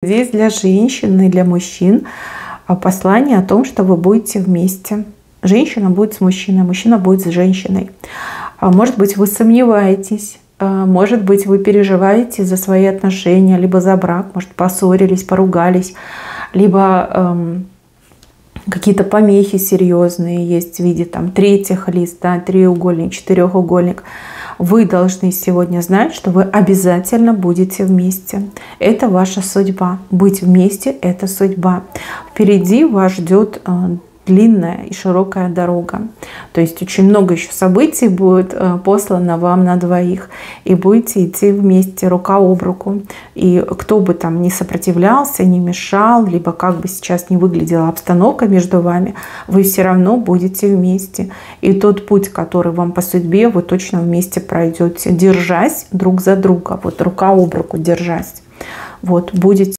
Здесь для женщин и для мужчин послание о том, что вы будете вместе. Женщина будет с мужчиной, мужчина будет с женщиной. Может быть, вы сомневаетесь, может быть, вы переживаете за свои отношения, либо за брак, может, поссорились, поругались, либо какие-то помехи серьезные есть в виде там третьих лиц, да, треугольник, четырехугольник. Вы должны сегодня знать, что вы обязательно будете вместе. Это ваша судьба. Быть вместе – это судьба. Впереди вас ждет длинная и широкая дорога. То есть очень много еще событий будет послано вам на двоих. И будете идти вместе, рука об руку. И кто бы там ни сопротивлялся, не мешал, либо как бы сейчас не выглядела обстановка между вами, вы все равно будете вместе. И тот путь, который вам по судьбе, вы точно вместе пройдете, держась друг за друга. Вот рука об руку держась. Вот, будете